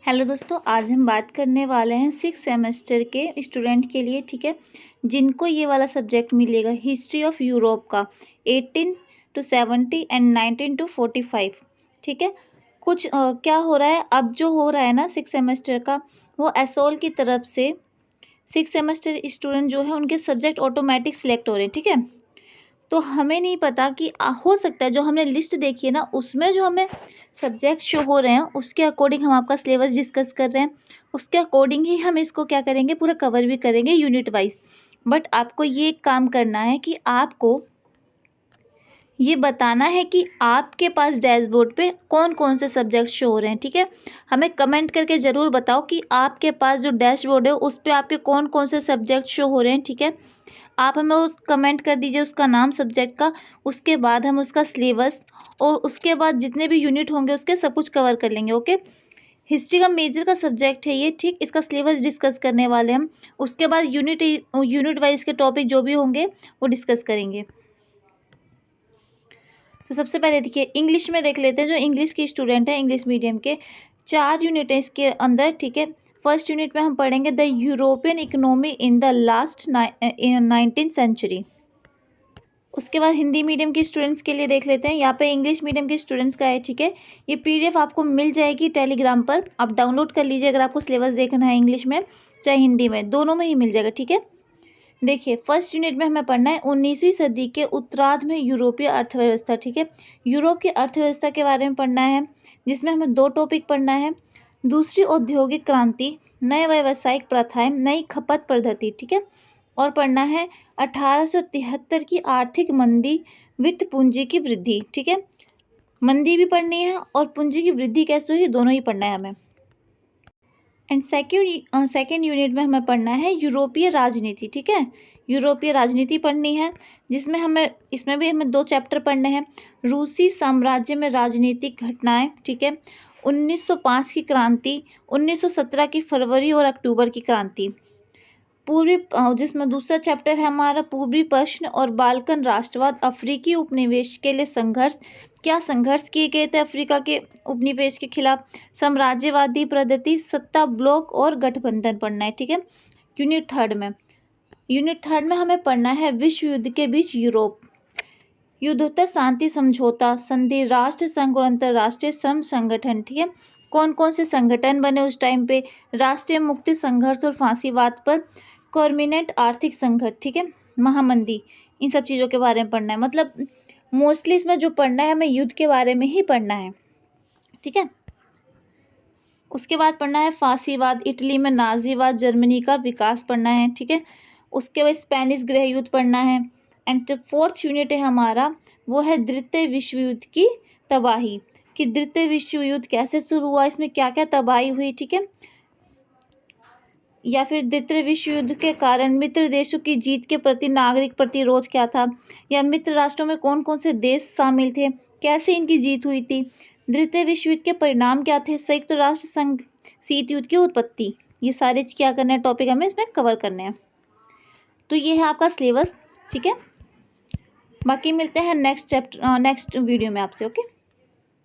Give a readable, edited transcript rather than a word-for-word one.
Hello दोस्तों, आज हम बात करने वाले हैं 6 सेमेस्टर के स्टूडेंट के लिए। ठीक है, जिनको ये वाला सब्जेक्ट मिलेगा हिस्ट्री ऑफ यूरोप का 18 to 70 एंड 19 to 45। ठीक है, कुछ क्या हो रहा है अब जो हो रहा है ना 6 सेमेस्टर का, वो एसोल की तरफ से 6 सेमेस्टर स्टूडेंट जो है उनके सब्जेक्ट ऑटोमेटिक सिलेक्ट हो रहे हैं। ठीक है, तो हमें नहीं पता कि हो सकता है जो हमने लिस्ट देखी है ना उसमें जो हमें सब्जेक्ट शो हो रहे हैं उसके अकॉर्डिंग हम आपका सिलेबस डिस्कस कर रहे हैं, उसके अकॉर्डिंग ही हम इसको क्या करेंगे, पूरा कवर भी करेंगे यूनिट वाइज। बट आपको ये काम करना है कि आपको ये बताना है कि आपके पास डैशबोर्ड पे कौन कौन से सब्जेक्ट शो हो रहे हैं। ठीक है, हमें कमेंट करके ज़रूर बताओ कि आपके पास जो डैशबोर्ड है उस पर आपके कौन कौन से सब्जेक्ट शो हो रहे हैं। ठीक है, आप हमें उस कमेंट कर दीजिए उसका नाम सब्जेक्ट का, उसके बाद हम उसका सिलेबस और उसके बाद जितने भी यूनिट होंगे उसके सब कुछ कवर कर लेंगे। ओके, हिस्ट्री का मेजर का सब्जेक्ट है ये। ठीक, इसका सिलेबस डिस्कस करने वाले हम, उसके बाद यूनिट वाइज के टॉपिक जो भी होंगे वो डिस्कस करेंगे। तो सबसे पहले देखिए इंग्लिश में देख लेते हैं। जो इंग्लिश के स्टूडेंट हैं, इंग्लिश मीडियम के 4 यूनिट है इसके अंदर। ठीक है, फर्स्ट यूनिट में हम पढ़ेंगे the European economy in the last 19th century. उसके बाद हिंदी मीडियम के स्टूडेंट्स के लिए देख लेते हैं। यहाँ पे इंग्लिश मीडियम के स्टूडेंट्स का है। ठीक है, ये पीडीएफ आपको मिल जाएगी टेलीग्राम पर, आप डाउनलोड कर लीजिए अगर आपको सिलेबस देखना है इंग्लिश में चाहे हिंदी में, दोनों में ही मिल जाएगा। ठीक है, देखिए फर्स्ट यूनिट में हमें पढ़ना है 19वीं सदी के उत्तरार्ध में यूरोपीय अर्थव्यवस्था। ठीक है, यूरोप की अर्थव्यवस्था के बारे में पढ़ना है, जिसमें हमें 2 टॉपिक पढ़ना है। दूसरी औद्योगिक क्रांति, नए व्यावसायिक प्रथाएं, नई खपत पद्धति। ठीक है, और पढ़ना है 1873 की आर्थिक मंदी, वित्त पूंजी की वृद्धि। ठीक है, मंदी भी पढ़नी है और पूंजी की वृद्धि कैसे हुई, दोनों ही पढ़ना है हमें। एंड सेकेंड यूनिट में हमें पढ़ना है यूरोपीय राजनीति। ठीक है, यूरोपीय राजनीति पढ़नी है, जिसमें इसमें भी हमें 2 चैप्टर पढ़ने हैं। रूसी साम्राज्य में राजनीतिक घटनाएं। ठीक है, 1905 की क्रांति, 1917 की फरवरी और अक्टूबर की क्रांति। जिसमें दूसरा चैप्टर है हमारा पूर्वी प्रश्न और बाल्कन राष्ट्रवाद, अफ्रीकी उपनिवेश के लिए संघर्ष। क्या संघर्ष किए गए थे अफ्रीका के उपनिवेश के खिलाफ, साम्राज्यवादी पद्धति, सत्ता ब्लॉक और गठबंधन पढ़ना है। ठीक है, यूनिट थर्ड में हमें पढ़ना है विश्व युद्ध के बीच यूरोप, युद्धोत्तर शांति समझौता, संधि, राष्ट्र संघ और अंतर्राष्ट्रीय श्रम संगठन। ठीक है, कौन कौन से संगठन बने उस टाइम पे, राष्ट्रीय मुक्ति संघर्ष और फांसीवाद पर, कॉर्मिनेंट आर्थिक संकट। ठीक है, महामंदी, इन सब चीज़ों के बारे में पढ़ना है। मतलब मोस्टली इसमें जो पढ़ना है हमें युद्ध के बारे में ही पढ़ना है। ठीक है, उसके बाद पढ़ना है फांसीवाद, इटली में नाजीवाद, जर्मनी का विकास पढ़ना है। ठीक है, उसके बाद स्पेनिश गृह युद्ध पढ़ना है। एंड जो 4th यूनिट है हमारा वो है द्वितीय विश्व युद्ध की तबाही, कि द्वितीय विश्व युद्ध कैसे शुरू हुआ, इसमें क्या क्या तबाही हुई। ठीक है, या फिर द्वितीय विश्व युद्ध के कारण मित्र देशों की जीत के प्रति नागरिक प्रतिरोध क्या था, या मित्र राष्ट्रों में कौन कौन से देश शामिल थे, कैसे इनकी जीत हुई थी, द्वितीय विश्व युद्ध के परिणाम क्या थे, संयुक्त राष्ट्र संघ शीत युद्ध की उत्पत्ति। ये सारे क्या करने हैं, टॉपिक हमें इसमें कवर करने हैं। तो ये है आपका सिलेबस। ठीक है, बाकी मिलते हैं नेक्स्ट वीडियो में आपसे। ओके।